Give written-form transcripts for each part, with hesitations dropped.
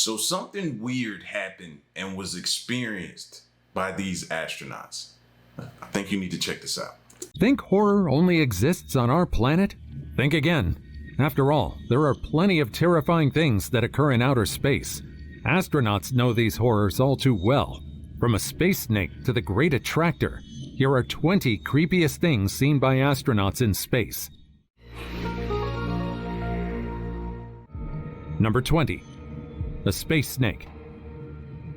So something weird happened and was experienced by these astronauts. I think you need to check this out. Think horror only exists on our planet? Think again. After all, there are plenty of terrifying things that occur in outer space. Astronauts know these horrors all too well. From a space snake to the Great Attractor, here are 20 creepiest things seen by astronauts in space. Number 20. A space snake.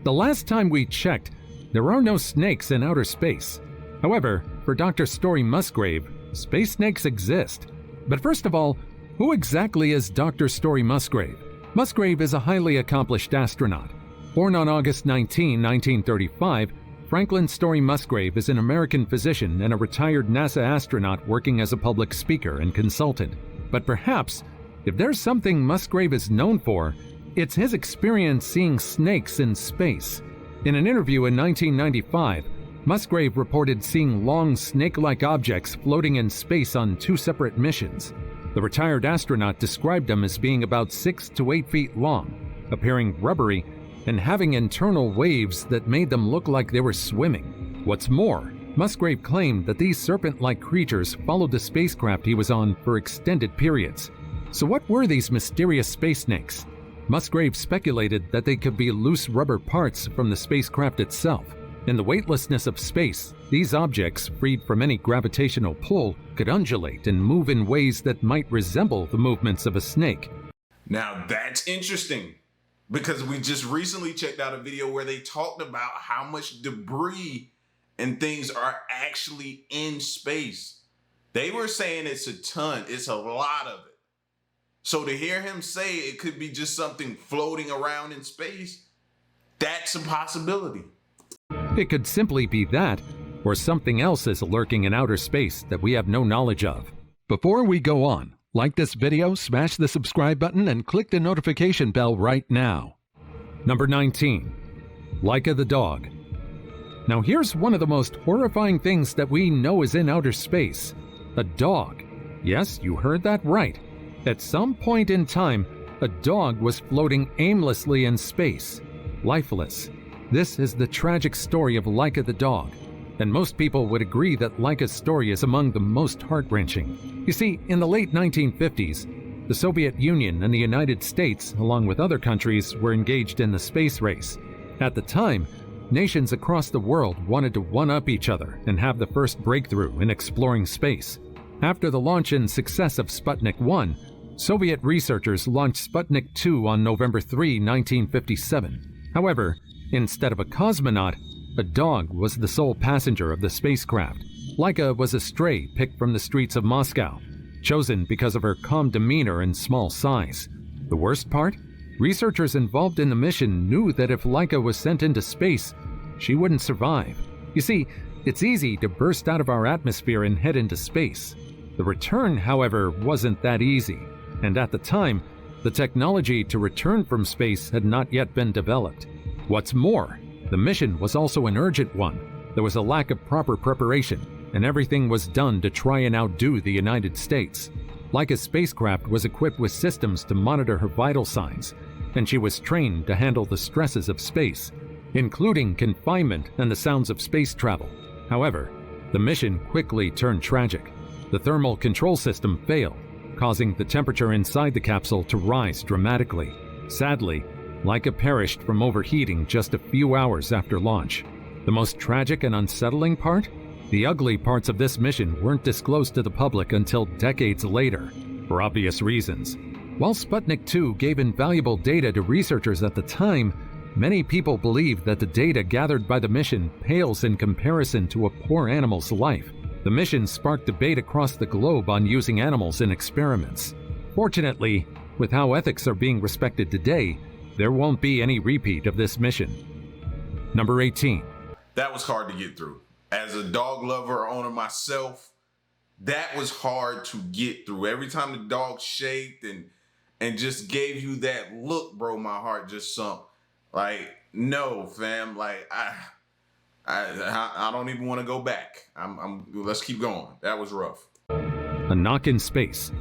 The last time we checked, there are no snakes in outer space. However, for Dr. Story Musgrave, space snakes exist. But first of all, who exactly is Dr. Story Musgrave? Musgrave is a highly accomplished astronaut. Born on August 19, 1935, Franklin Story Musgrave is an American physician and a retired NASA astronaut working as a public speaker and consultant. But perhaps, if there's something Musgrave is known for, it's his experience seeing snakes in space. In an interview in 1995, Musgrave reported seeing long snake-like objects floating in space on 2 separate missions. The retired astronaut described them as being about 6 to 8 feet long, appearing rubbery, and having internal waves that made them look like they were swimming. What's more, Musgrave claimed that these serpent-like creatures followed the spacecraft he was on for extended periods. So what were these mysterious space snakes? Musgrave speculated that they could be loose rubber parts from the spacecraft itself. In the weightlessness of space, these objects, freed from any gravitational pull, could undulate and move in ways that might resemble the movements of a snake. Now that's interesting, because we just recently checked out a video where they talked about how much debris and things are actually in space. They were saying it's a ton, it's a lot of it. So to hear him say it could be just something floating around in space, that's a possibility. It could simply be that, or something else is lurking in outer space that we have no knowledge of. Before we go on, like this video, smash the subscribe button and click the notification bell right now. Number 19. Leica the Dog. Now here's one of the most horrifying things that we know is in outer space. A dog. Yes, you heard that right. At some point in time, a dog was floating aimlessly in space, lifeless. This is the tragic story of Leica the Dog, and most people would agree that Leica's story is among the most heart-wrenching. You see, in the late 1950s, the Soviet Union and the United States, along with other countries, were engaged in the space race. At the time, nations across the world wanted to one-up each other and have the first breakthrough in exploring space. After the launch and success of Sputnik 1, Soviet researchers launched Sputnik 2 on November 3, 1957. However, instead of a cosmonaut, a dog was the sole passenger of the spacecraft. Leica was a stray picked from the streets of Moscow, chosen because of her calm demeanor and small size. The worst part? Researchers involved in the mission knew that if Leica was sent into space, she wouldn't survive. You see, it's easy to burst out of our atmosphere and head into space. The return, however, wasn't that easy, and at the time, the technology to return from space had not yet been developed. What's more, the mission was also an urgent one. There was a lack of proper preparation, and everything was done to try and outdo the United States. Leica's spacecraft was equipped with systems to monitor her vital signs, and she was trained to handle the stresses of space, including confinement and the sounds of space travel. However, the mission quickly turned tragic. The thermal control system failed, causing the temperature inside the capsule to rise dramatically. Sadly, Leica perished from overheating just a few hours after launch. The most tragic and unsettling part? The ugly parts of this mission weren't disclosed to the public until decades later, for obvious reasons. While Sputnik 2 gave invaluable data to researchers at the time, many people believe that the data gathered by the mission pales in comparison to a poor animal's life. The mission sparked debate across the globe on using animals in experiments. Fortunately, with how ethics are being respected today, there won't be any repeat of this mission. Number 18. That was hard to get through. As a dog lover or owner myself, that was hard to get through. Every time the dog shaked and just gave you that look, bro, my heart just sunk. Like, no, fam. Like, I don't even want to go back. Let's keep going. That was rough. A knock in space.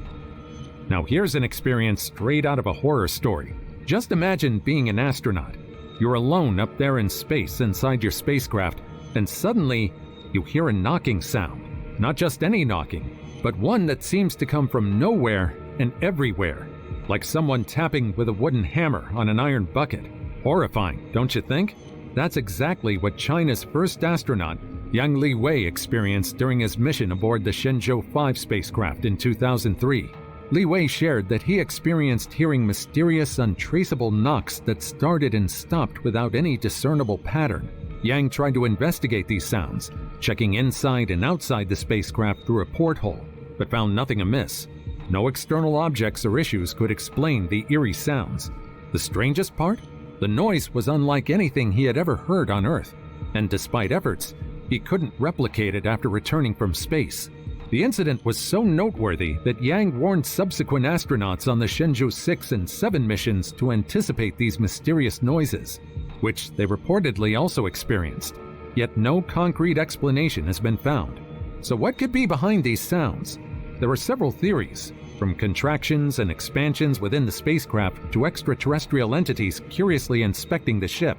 Now here's an experience straight out of a horror story. Just imagine being an astronaut. You're alone up there in space inside your spacecraft, and suddenly you hear a knocking sound. Not just any knocking, but one that seems to come from nowhere and everywhere, like someone tapping with a wooden hammer on an iron bucket. Horrifying, don't you think? That's exactly what China's first astronaut, Yang Liwei, experienced during his mission aboard the Shenzhou 5 spacecraft in 2003. Liwei shared that he experienced hearing mysterious, untraceable knocks that started and stopped without any discernible pattern. Yang tried to investigate these sounds, checking inside and outside the spacecraft through a porthole, but found nothing amiss. No external objects or issues could explain the eerie sounds. The strangest part? The noise was unlike anything he had ever heard on Earth, and despite efforts, he couldn't replicate it after returning from space. The incident was so noteworthy that Yang warned subsequent astronauts on the Shenzhou 6 and 7 missions to anticipate these mysterious noises, which they reportedly also experienced. Yet no concrete explanation has been found. So what could be behind these sounds? There are several theories, from contractions and expansions within the spacecraft to extraterrestrial entities curiously inspecting the ship.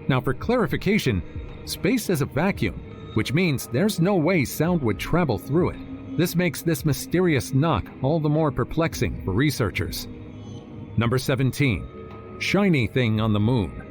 Now, for clarification, space is a vacuum, which means there's no way sound would travel through it. This makes this mysterious knock all the more perplexing for researchers. Number 17. Shiny Thing on the Moon.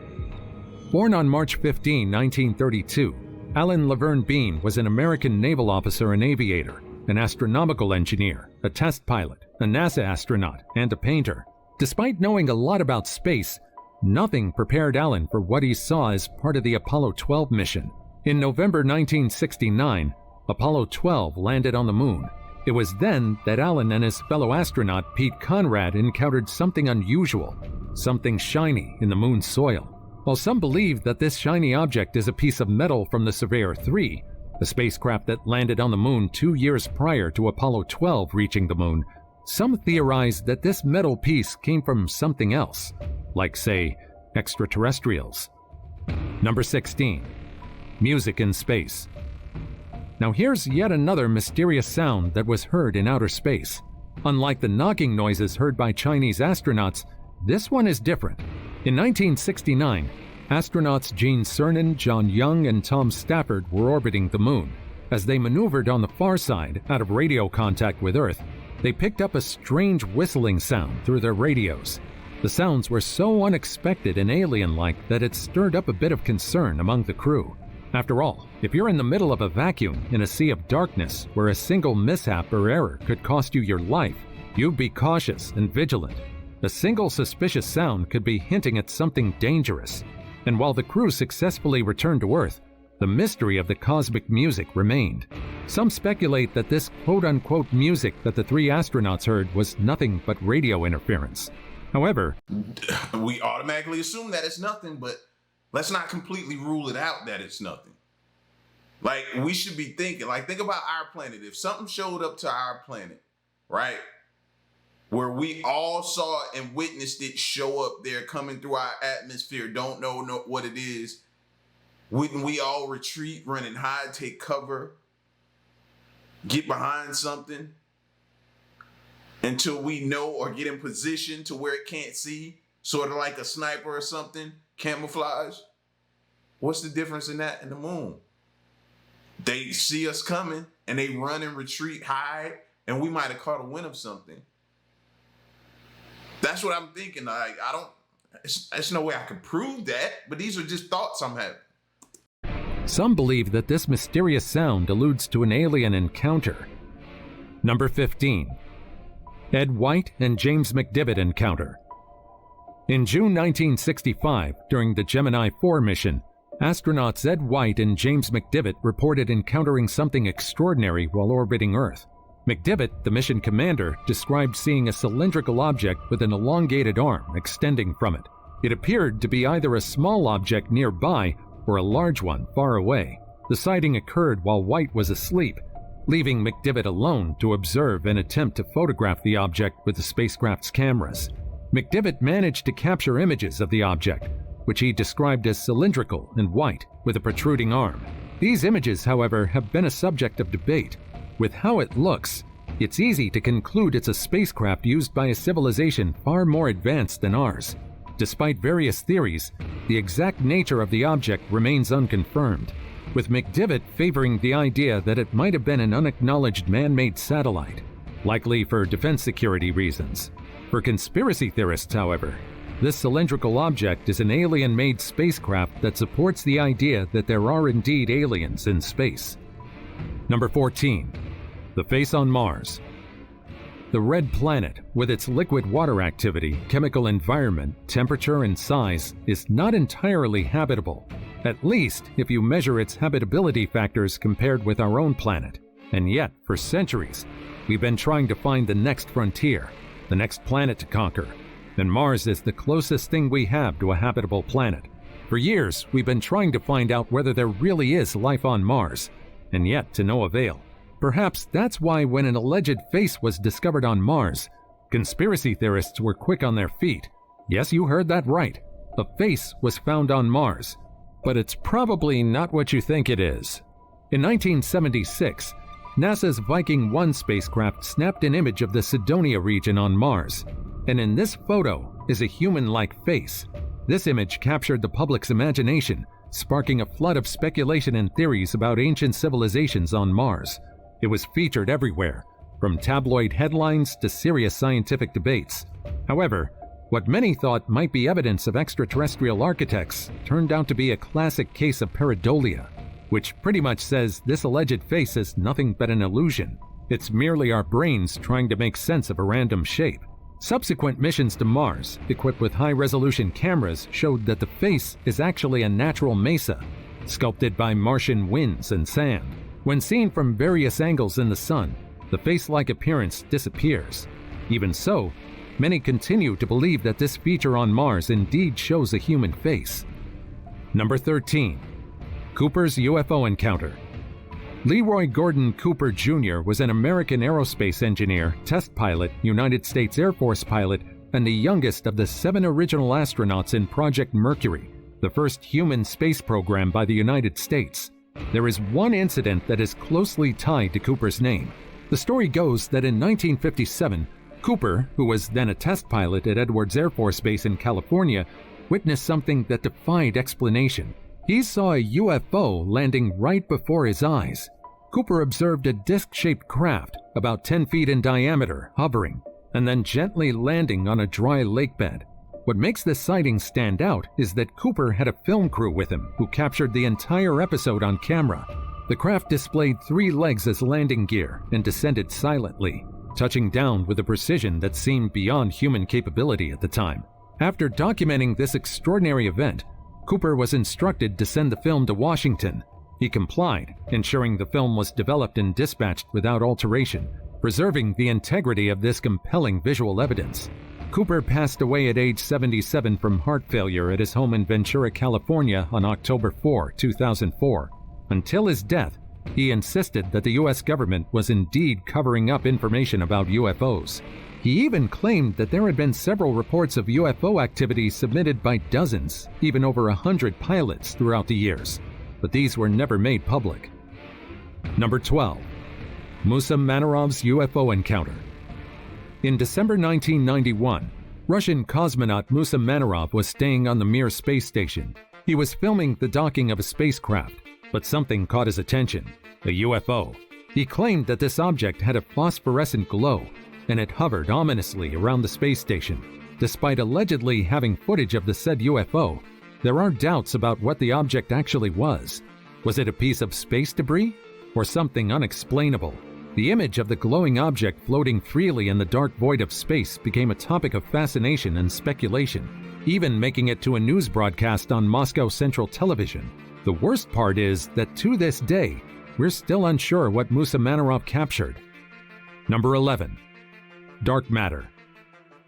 Born on March 15, 1932, Alan Laverne Bean was an American naval officer and aviator, an astronomical engineer, a test pilot, a NASA astronaut, and a painter. Despite knowing a lot about space, nothing prepared Alan for what he saw as part of the Apollo 12 mission. In November 1969, Apollo 12 landed on the moon. It was then that Alan and his fellow astronaut Pete Conrad encountered something unusual, something shiny in the moon's soil. While some believe that this shiny object is a piece of metal from the Surveyor 3, a spacecraft that landed on the moon 2 years prior to Apollo 12 reaching the moon, some theorize that this metal piece came from something else, like, say, extraterrestrials. Number 16. Music in space. Now here's yet another mysterious sound that was heard in outer space. Unlike the knocking noises heard by Chinese astronauts, this one is different. In 1969, astronauts Gene Cernan, John Young, and Tom Stafford were orbiting the moon. As they maneuvered on the far side, out of radio contact with Earth, they picked up a strange whistling sound through their radios. The sounds were so unexpected and alien-like that it stirred up a bit of concern among the crew. After all, if you're in the middle of a vacuum in a sea of darkness where a single mishap or error could cost you your life, you'd be cautious and vigilant. A single suspicious sound could be hinting at something dangerous. And while the crew successfully returned to Earth, the mystery of the cosmic music remained. Some speculate that this quote-unquote music that the three astronauts heard was nothing but radio interference. However, we automatically assume that it's nothing, but let's not completely rule it out that it's nothing. Like, we should be thinking, like, think about our planet. If something showed up to our planet, right, where we all saw and witnessed it show up there coming through our atmosphere, don't know what it is, wouldn't we all retreat, run and hide, take cover, get behind something until we know or get in position to where it can't see, sort of like a sniper or something, camouflage? What's the difference in that and the moon? They see us coming and they run and retreat, hide, and we might have caught a wind of something. That's what I'm thinking. Like, there's no way I could prove that, but these are just thoughts I'm having. some believe that this mysterious sound alludes to an alien encounter. Number 15. Ed White and James McDivitt Encounter. In June 1965, during the Gemini 4 mission, astronauts Ed White and James McDivitt reported encountering something extraordinary while orbiting Earth. McDivitt, the mission commander, described seeing a cylindrical object with an elongated arm extending from it. It appeared to be either a small object nearby or a large one far away. The sighting occurred while White was asleep, leaving McDivitt alone to observe and attempt to photograph the object with the spacecraft's cameras. McDivitt managed to capture images of the object, which he described as cylindrical and white with a protruding arm. These images, however, have been a subject of debate. With how it looks, it's easy to conclude it's a spacecraft used by a civilization far more advanced than ours. Despite various theories, the exact nature of the object remains unconfirmed, with McDivitt favoring the idea that it might have been an unacknowledged man-made satellite, likely for defense security reasons. For conspiracy theorists, however, this cylindrical object is an alien-made spacecraft that supports the idea that there are indeed aliens in space. Number 14. The face on Mars. The red planet, with its liquid water activity, chemical environment, temperature, and size, is not entirely habitable, at least if you measure its habitability factors compared with our own planet. And yet, for centuries, we've been trying to find the next frontier, the next planet to conquer, and Mars is the closest thing we have to a habitable planet. For years, we've been trying to find out whether there really is life on Mars, and yet to no avail. Perhaps that's why when an alleged face was discovered on Mars, conspiracy theorists were quick on their feet. Yes, you heard that right. A face was found on Mars. But it's probably not what you think it is. In 1976, NASA's Viking 1 spacecraft snapped an image of the Cydonia region on Mars, and in this photo is a human-like face. This image captured the public's imagination, sparking a flood of speculation and theories about ancient civilizations on Mars. It was featured everywhere, from tabloid headlines to serious scientific debates. However, what many thought might be evidence of extraterrestrial architects turned out to be a classic case of pareidolia, which pretty much says this alleged face is nothing but an illusion. It's merely our brains trying to make sense of a random shape. Subsequent missions to Mars, equipped with high-resolution cameras, showed that the face is actually a natural mesa, sculpted by Martian winds and sand. When seen from various angles in the sun, the face-like appearance disappears. Even so, many continue to believe that this feature on Mars indeed shows a human face. Number 13. Cooper's UFO Encounter. Leroy Gordon Cooper Jr. was an American aerospace engineer, test pilot, United States Air Force pilot, and the youngest of the 7 original astronauts in Project Mercury, the first human space program by the United States. There is one incident that is closely tied to Cooper's name. The story goes that in 1957, Cooper, who was then a test pilot at Edwards Air Force Base in California, witnessed something that defied explanation. He saw a UFO landing right before his eyes. Cooper observed a disc-shaped craft, about 10 feet in diameter, hovering, and then gently landing on a dry lake bed. What makes this sighting stand out is that Cooper had a film crew with him who captured the entire episode on camera. The craft displayed 3 legs as landing gear and descended silently, touching down with a precision that seemed beyond human capability at the time. After documenting this extraordinary event, Cooper was instructed to send the film to Washington. He complied, ensuring the film was developed and dispatched without alteration, preserving the integrity of this compelling visual evidence. Cooper passed away at age 77 from heart failure at his home in Ventura, California on October 4, 2004. Until his death, he insisted that the U.S. government was indeed covering up information about UFOs. He even claimed that there had been several reports of UFO activity submitted by dozens, even over 100 pilots throughout the years, but these were never made public. Number 12. Musa Manarov's UFO Encounter. In December 1991, Russian cosmonaut Musa Manarov was staying on the Mir space station. He was filming the docking of a spacecraft, but something caught his attention: a UFO. He claimed that this object had a phosphorescent glow, and it hovered ominously around the space station. Despite allegedly having footage of the said UFO, there are doubts about what the object actually was. Was it a piece of space debris, or something unexplainable? The image of the glowing object floating freely in the dark void of space became a topic of fascination and speculation, even making it to a news broadcast on Moscow Central Television. The worst part is that to this day, we're still unsure what Musa Manarov captured. Number 11. Dark matter.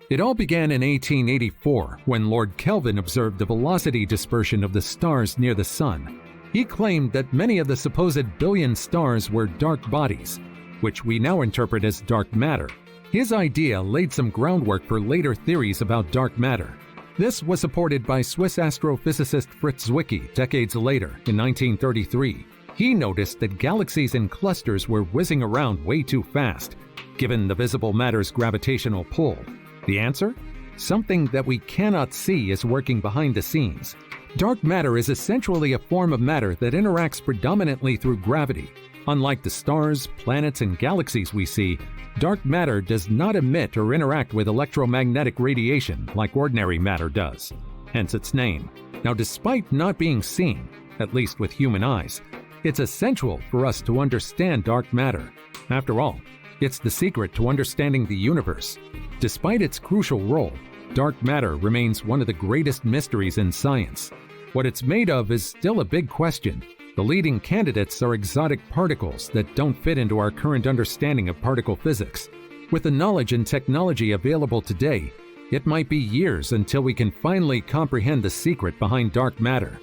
It all began in 1884 when Lord Kelvin observed the velocity dispersion of the stars near the Sun. He claimed that many of the supposed billion stars were dark bodies, which we now interpret as dark matter. His idea laid some groundwork for later theories about dark matter. This was supported by Swiss astrophysicist Fritz Zwicky decades later in 1933. He noticed that galaxies in clusters were whizzing around way too fast, given the visible matter's gravitational pull. The answer? something that we cannot see is working behind the scenes. Dark matter is essentially a form of matter that interacts predominantly through gravity. Unlike the stars, planets, and galaxies we see, dark matter does not emit or interact with electromagnetic radiation like ordinary matter does, hence its name. Now, despite not being seen, at least with human eyes, it's essential for us to understand dark matter. After all, it's the secret to understanding the universe. Despite its crucial role, dark matter remains one of the greatest mysteries in science. What it's made of is still a big question. The leading candidates are exotic particles that don't fit into our current understanding of particle physics. With the knowledge and technology available today, it might be years until we can finally comprehend the secret behind dark matter.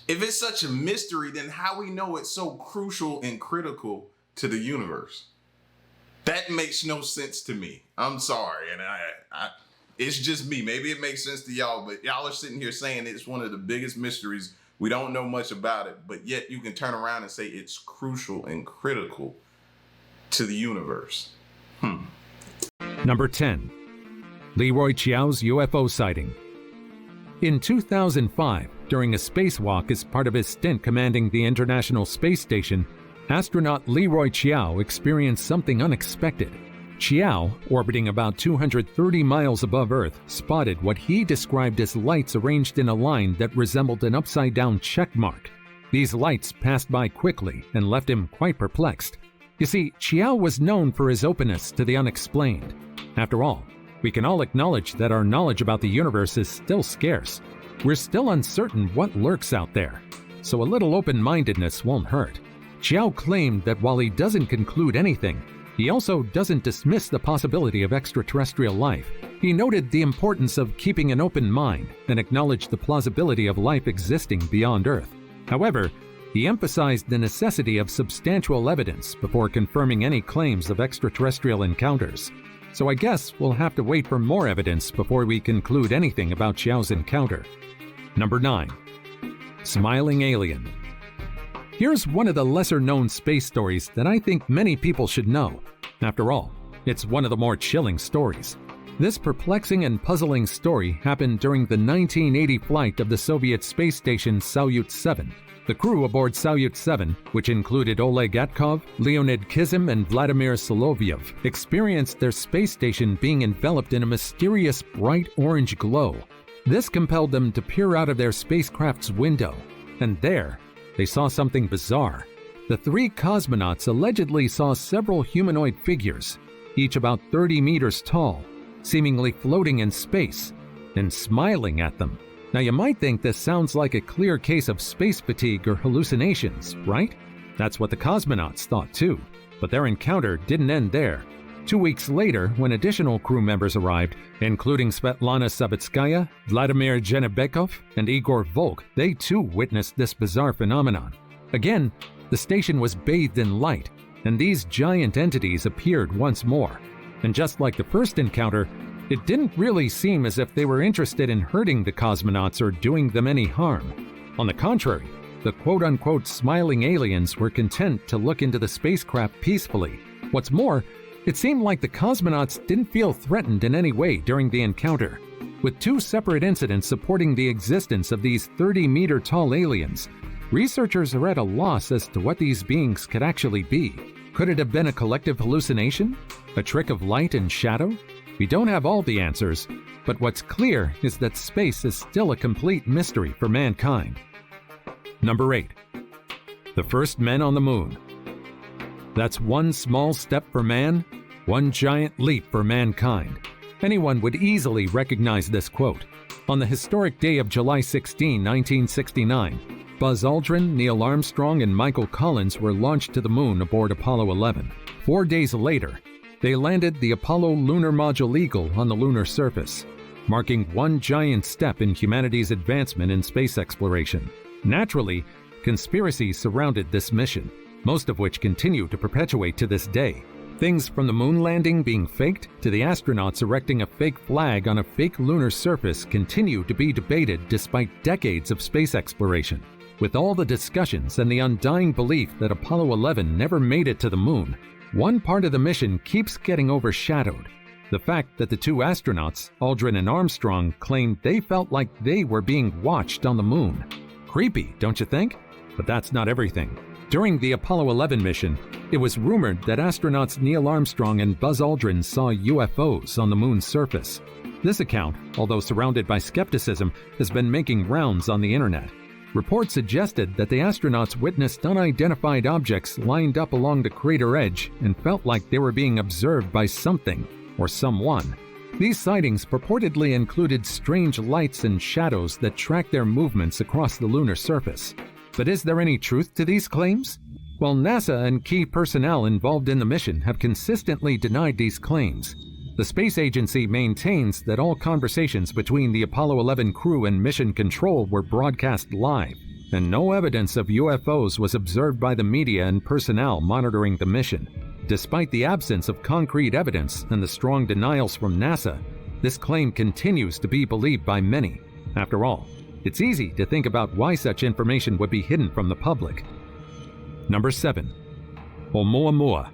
If it's such a mystery, then how we know it's so crucial and critical to the universe? That makes no sense to me. I'm sorry, and it's just me. Maybe it makes sense to y'all, but y'all are sitting here saying it's one of the biggest mysteries. We don't know much about it, but yet you can turn around and say it's crucial and critical to the universe. Number 10. Leroy Chia's UFO sighting. In 2005, during a spacewalk as part of his stint commanding the International Space Station, astronaut Leroy Chia experienced something unexpected. Chia, orbiting about 230 miles above Earth, spotted what he described as lights arranged in a line that resembled an upside-down check mark. These lights passed by quickly and left him quite perplexed. You see, Chia was known for his openness to the unexplained. After all, we can all acknowledge that our knowledge about the universe is still scarce. We're still uncertain what lurks out there, so a little open-mindedness won't hurt. Chia claimed that while he doesn't conclude anything, he also doesn't dismiss the possibility of extraterrestrial life. He noted the importance of keeping an open mind and acknowledged the plausibility of life existing beyond Earth. However, he emphasized the necessity of substantial evidence before confirming any claims of extraterrestrial encounters. So I guess we'll have to wait for more evidence before we conclude anything about Chia's encounter. Number 9. Smiling Alien. Here's one of the lesser-known space stories that I think many people should know. After all, it's one of the more chilling stories. This perplexing and puzzling story happened during the 1980 flight of the Soviet space station Salyut 7. The crew aboard Salyut 7, which included Oleg Gatkov, Leonid Kizim, and Vladimir Solovyov, experienced their space station being enveloped in a mysterious bright orange glow. This compelled them to peer out of their spacecraft's window, and there, they saw something bizarre. The 3 cosmonauts allegedly saw several humanoid figures, each about 30 meters tall, seemingly floating in space and smiling at them. Now you might think this sounds like a clear case of space fatigue or hallucinations, right? That's what the cosmonauts thought too, but their encounter didn't end there. 2 weeks later, when additional crew members arrived, including Svetlana Savitskaya, Vladimir Zhenebekov, and Igor Volk, they too witnessed this bizarre phenomenon. Again, the station was bathed in light, and these giant entities appeared once more. And just like the first encounter, it didn't really seem as if they were interested in hurting the cosmonauts or doing them any harm. On the contrary, the quote-unquote smiling aliens were content to look into the spacecraft peacefully. What's more, it seemed like the cosmonauts didn't feel threatened in any way during the encounter. With 2 separate incidents supporting the existence of these 30-meter-tall aliens, researchers are at a loss as to what these beings could actually be. Could it have been a collective hallucination? A trick of light and shadow? We don't have all the answers, but what's clear is that space is still a complete mystery for mankind. Number 8. The first men on the moon. That's one small step for man, one giant leap for mankind. Anyone would easily recognize this quote. On the historic day of July 16, 1969, Buzz Aldrin, Neil Armstrong, and Michael Collins were launched to the moon aboard Apollo 11. 4 days later, they landed the Apollo Lunar Module Eagle on the lunar surface, marking one giant step in humanity's advancement in space exploration. Naturally, conspiracies surrounded this mission, most of which continue to perpetuate to this day. Things from the moon landing being faked to the astronauts erecting a fake flag on a fake lunar surface continue to be debated despite decades of space exploration. With all the discussions and the undying belief that Apollo 11 never made it to the moon, one part of the mission keeps getting overshadowed. The fact that the two astronauts, Aldrin and Armstrong, claimed they felt like they were being watched on the moon. Creepy, don't you think? But that's not everything. During the Apollo 11 mission, it was rumored that astronauts Neil Armstrong and Buzz Aldrin saw UFOs on the moon's surface. This account, although surrounded by skepticism, has been making rounds on the internet. Reports suggested that the astronauts witnessed unidentified objects lined up along the crater edge and felt like they were being observed by something or someone. These sightings purportedly included strange lights and shadows that tracked their movements across the lunar surface. But is there any truth to these claims? Well, NASA and key personnel involved in the mission have consistently denied these claims. The space agency maintains that all conversations between the Apollo 11 crew and mission control were broadcast live, and no evidence of UFOs was observed by the media and personnel monitoring the mission. Despite the absence of concrete evidence and the strong denials from NASA, this claim continues to be believed by many. After all, it's easy to think about why such information would be hidden from the public. Number 7. Oumuamua.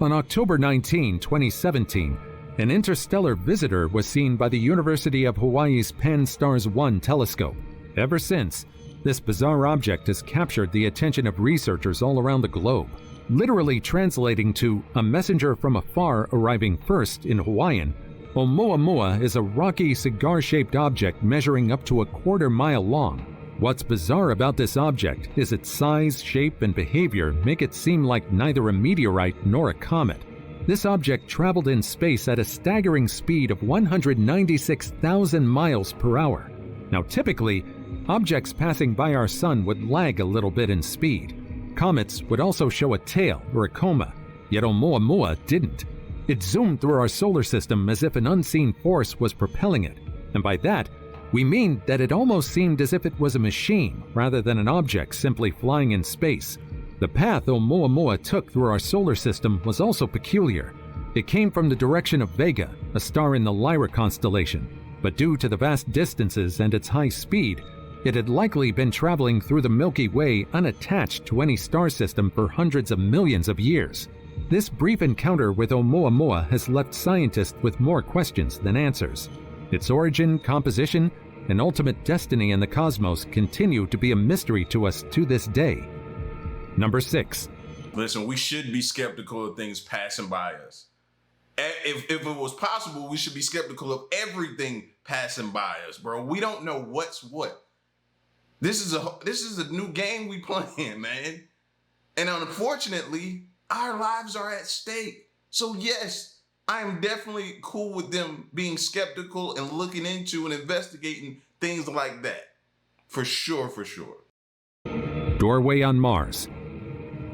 On October 19, 2017, an interstellar visitor was seen by the University of Hawaii's Pan-STARRS 1 telescope. Ever since, this bizarre object has captured the attention of researchers all around the globe, literally translating to a messenger from afar arriving first in Hawaiian. Oumuamua is a rocky, cigar-shaped object measuring up to a quarter-mile long. What's bizarre about this object is its size, shape, and behavior make it seem like neither a meteorite nor a comet. This object traveled in space at a staggering speed of 196,000 miles per hour. Now, typically, objects passing by our sun would lag a little bit in speed. Comets would also show a tail or a coma, yet Oumuamua didn't. It zoomed through our solar system as if an unseen force was propelling it, and by that, we mean that it almost seemed as if it was a machine rather than an object simply flying in space. The path Oumuamua took through our solar system was also peculiar. It came from the direction of Vega, a star in the Lyra constellation, but due to the vast distances and its high speed, it had likely been traveling through the Milky Way unattached to any star system for hundreds of millions of years. This brief encounter with Oumuamua has left scientists with more questions than answers. Its origin, composition, and ultimate destiny in the cosmos continue to be a mystery to us to this day. Number 6. Listen, we should be skeptical of things passing by us. If it was possible, we should be skeptical of everything passing by us, bro. We don't know what's what. This is a new game we playing, man. And unfortunately, our lives are at stake. So yes, I am definitely cool with them being skeptical and looking into and investigating things like that. For sure, for sure. Doorway on Mars.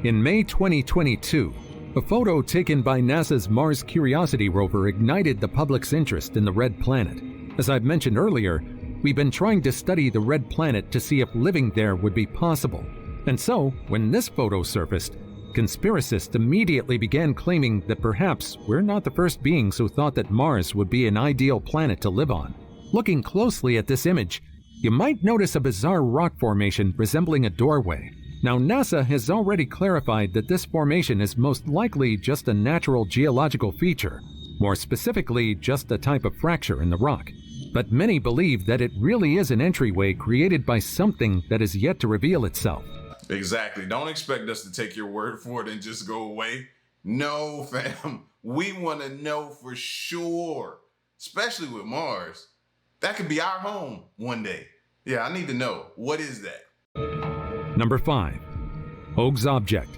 In May 2022, a photo taken by NASA's Mars Curiosity rover ignited the public's interest in the Red Planet. As I've mentioned earlier, we've been trying to study the Red Planet to see if living there would be possible. And so, when this photo surfaced, conspiracists immediately began claiming that perhaps we're not the first beings who thought that Mars would be an ideal planet to live on. Looking closely at this image, you might notice a bizarre rock formation resembling a doorway. Now, NASA has already clarified that this formation is most likely just a natural geological feature, more specifically just a type of fracture in the rock. But many believe that it really is an entryway created by something that is yet to reveal itself. Exactly. Don't expect us to take your word for it and just go away. No, fam. We want to know for sure, especially with Mars. That could be our home one day. Yeah, I need to know. What is that? Number 5. Hoag's Object.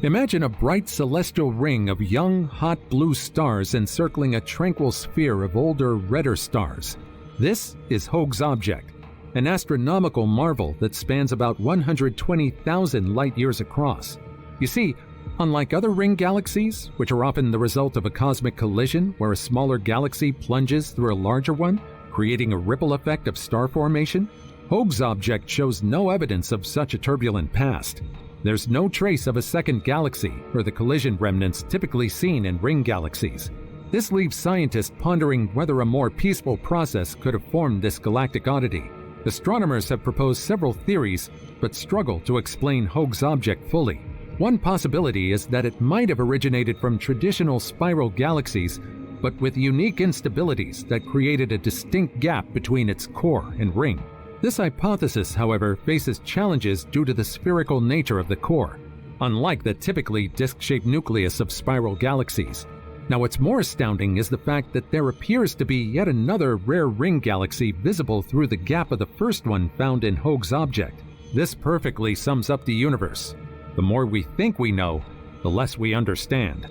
Imagine a bright celestial ring of young, hot blue stars encircling a tranquil sphere of older, redder stars. This is Hoag's Object, an astronomical marvel that spans about 120,000 light-years across. You see, unlike other ring galaxies, which are often the result of a cosmic collision where a smaller galaxy plunges through a larger one, creating a ripple effect of star formation, Hoag's Object shows no evidence of such a turbulent past. There's no trace of a second galaxy or the collision remnants typically seen in ring galaxies. This leaves scientists pondering whether a more peaceful process could have formed this galactic oddity. Astronomers have proposed several theories, but struggle to explain Hoag's Object fully. One possibility is that it might have originated from traditional spiral galaxies, but with unique instabilities that created a distinct gap between its core and ring. This hypothesis, however, faces challenges due to the spherical nature of the core, unlike the typically disc-shaped nucleus of spiral galaxies. Now, what's more astounding is the fact that there appears to be yet another rare ring galaxy visible through the gap of the first one found in Hoag's object. This perfectly sums up the universe. The more we think we know, the less we understand.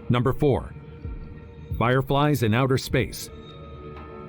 Number 4. Fireflies in outer space.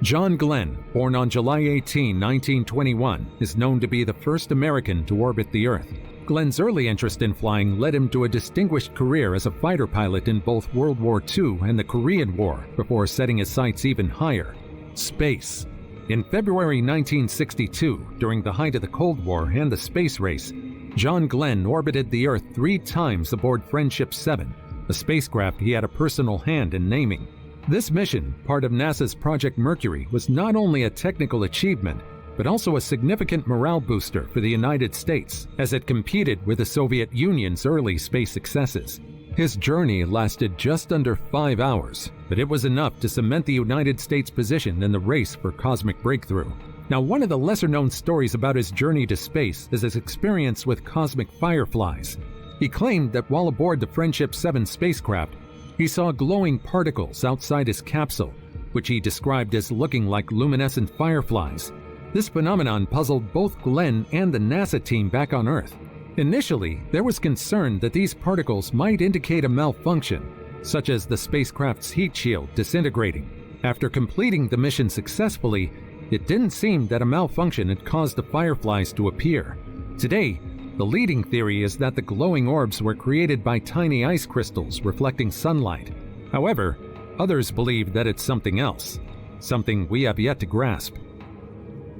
John Glenn, born on July 18, 1921, is known to be the first American to orbit the Earth. Glenn's early interest in flying led him to a distinguished career as a fighter pilot in both World War II and the Korean War before setting his sights even higher: space. In February 1962, during the height of the Cold War and the space race, John Glenn orbited the Earth 3 times aboard Friendship 7, a spacecraft he had a personal hand in naming. This mission, part of NASA's Project Mercury, was not only a technical achievement, but also a significant morale booster for the United States as it competed with the Soviet Union's early space successes. His journey lasted just under 5 hours, but it was enough to cement the United States' position in the race for cosmic breakthrough. Now, one of the lesser-known stories about his journey to space is his experience with cosmic fireflies. He claimed that while aboard the Friendship 7 spacecraft, he saw glowing particles outside his capsule, which he described as looking like luminescent fireflies. This phenomenon puzzled both Glenn and the NASA team back on Earth. Initially, there was concern that these particles might indicate a malfunction, such as the spacecraft's heat shield disintegrating. After completing the mission successfully, it didn't seem that a malfunction had caused the fireflies to appear. Today, the leading theory is that the glowing orbs were created by tiny ice crystals reflecting sunlight. However, others believe that it's something else, something we have yet to grasp.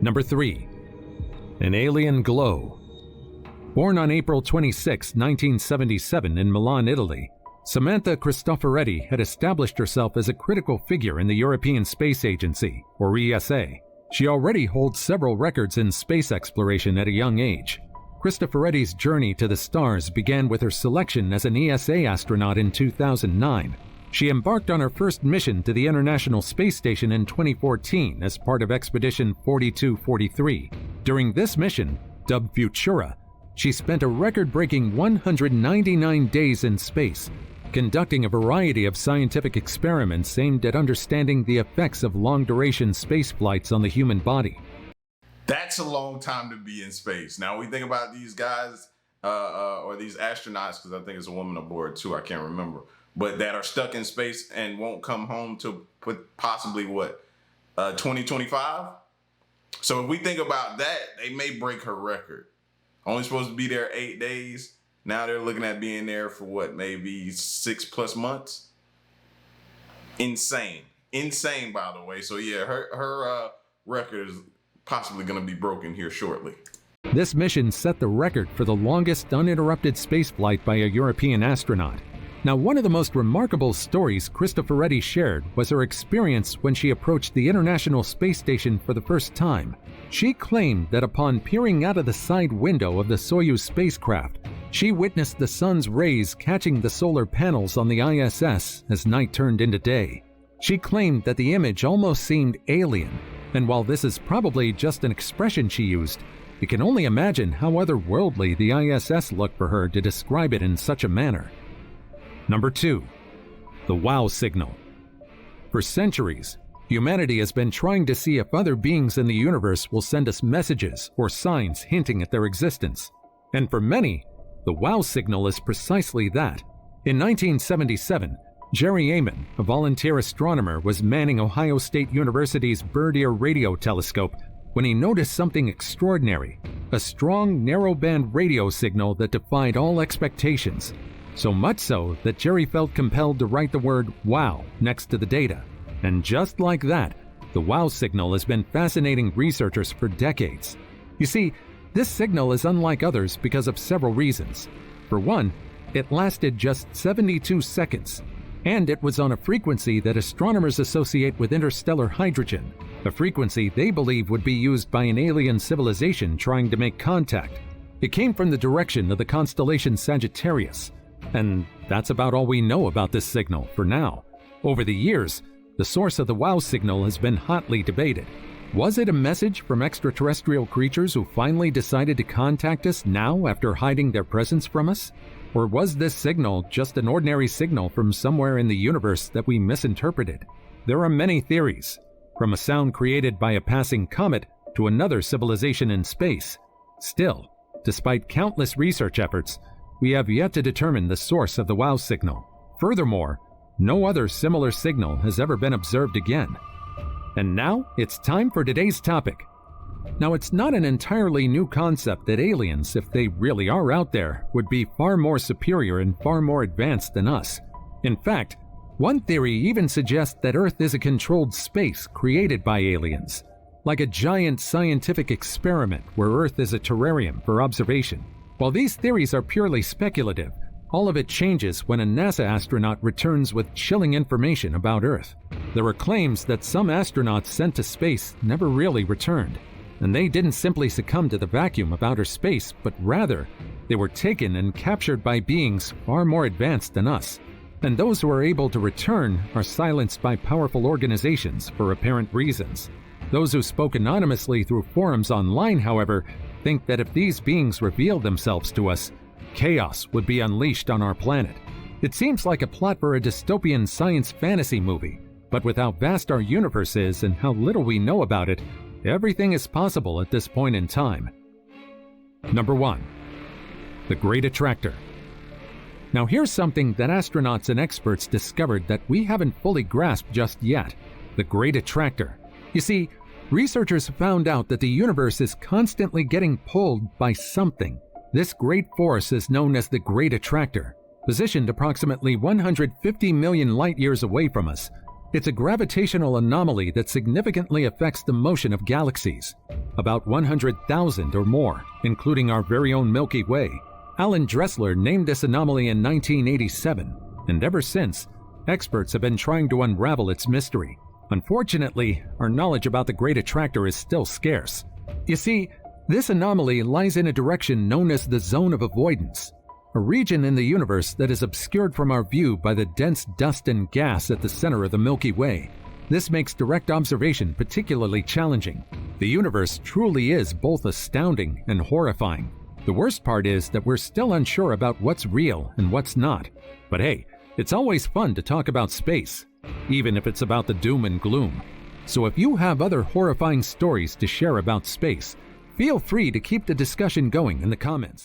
Number 3. An alien glow. Born on April 26, 1977 in Milan, Italy, Samantha Cristoforetti had established herself as a critical figure in the European Space Agency, or ESA. She already holds several records in space exploration at a young age. Cristoforetti's journey to the stars began with her selection as an ESA astronaut in 2009. She embarked on her first mission to the International Space Station in 2014 as part of Expedition 4243. During this mission, dubbed Futura, she spent a record-breaking 199 days in space, conducting a variety of scientific experiments aimed at understanding the effects of long-duration space flights on the human body. That's a long time to be in space. Now we think about these guys or these astronauts, because I think it's a woman aboard too, I can't remember, but that are stuck in space and won't come home to possibly what, 2025? So if we think about that, they may break her record. Only supposed to be there 8 days. Now they're looking at being there for what, maybe 6+ months? Insane. Insane, by the way. So yeah, her record is possibly going to be broken here shortly. This mission set the record for the longest uninterrupted spaceflight by a European astronaut. Now, one of the most remarkable stories Cristoforetti shared was her experience when she approached the International Space Station for the first time. She claimed that upon peering out of the side window of the Soyuz spacecraft, she witnessed the sun's rays catching the solar panels on the ISS as night turned into day. She claimed that the image almost seemed alien, and while this is probably just an expression she used, you can only imagine how otherworldly the ISS looked for her to describe it in such a manner. Number 2. The wow signal. For centuries, humanity has been trying to see if other beings in the universe will send us messages or signs hinting at their existence. And for many, the wow signal is precisely that. In 1977, Jerry Amon, a volunteer astronomer, was manning Ohio State University's Bird Ear radio telescope when he noticed something extraordinary, a strong narrowband radio signal that defied all expectations. So much so that Jerry felt compelled to write the word "wow" next to the data. And just like that, the wow signal has been fascinating researchers for decades. You see, this signal is unlike others because of several reasons. For one, it lasted just 72 seconds, and it was on a frequency that astronomers associate with interstellar hydrogen, a frequency they believe would be used by an alien civilization trying to make contact. It came from the direction of the constellation Sagittarius. And that's about all we know about this signal for now. Over the years, the source of the WOW signal has been hotly debated. Was it a message from extraterrestrial creatures who finally decided to contact us now after hiding their presence from us? Or was this signal just an ordinary signal from somewhere in the universe that we misinterpreted? There are many theories, from a sound created by a passing comet to another civilization in space. Still, despite countless research efforts, we have yet to determine the source of the WOW signal. Furthermore, no other similar signal has ever been observed again. And now, it's time for today's topic. Now, it's not an entirely new concept that aliens, if they really are out there, would be far more superior and far more advanced than us. In fact, one theory even suggests that Earth is a controlled space created by aliens, like a giant scientific experiment where Earth is a terrarium for observation. While these theories are purely speculative, all of it changes when a NASA astronaut returns with chilling information about Earth. There are claims that some astronauts sent to space never really returned, and they didn't simply succumb to the vacuum of outer space, but rather, they were taken and captured by beings far more advanced than us. And those who are able to return are silenced by powerful organizations for apparent reasons. Those who spoke anonymously through forums online, however, think that if these beings revealed themselves to us, chaos would be unleashed on our planet. It seems like a plot for a dystopian science fantasy movie, but with how vast our universe is and how little we know about it, everything is possible at this point in time. Number 1. The Great Attractor. Now here's something that astronauts and experts discovered that we haven't fully grasped just yet: the Great Attractor. You see, researchers found out that the universe is constantly getting pulled by something. This great force is known as the Great Attractor. Positioned approximately 150 million light-years away from us, it's a gravitational anomaly that significantly affects the motion of galaxies, about 100,000 or more, including our very own Milky Way. Alan Dressler named this anomaly in 1987, and ever since, experts have been trying to unravel its mystery. Unfortunately, our knowledge about the Great Attractor is still scarce. You see, this anomaly lies in a direction known as the Zone of Avoidance, a region in the universe that is obscured from our view by the dense dust and gas at the center of the Milky Way. This makes direct observation particularly challenging. The universe truly is both astounding and horrifying. The worst part is that we're still unsure about what's real and what's not. But hey, it's always fun to talk about space, even if it's about the doom and gloom. So if you have other horrifying stories to share about space, feel free to keep the discussion going in the comments.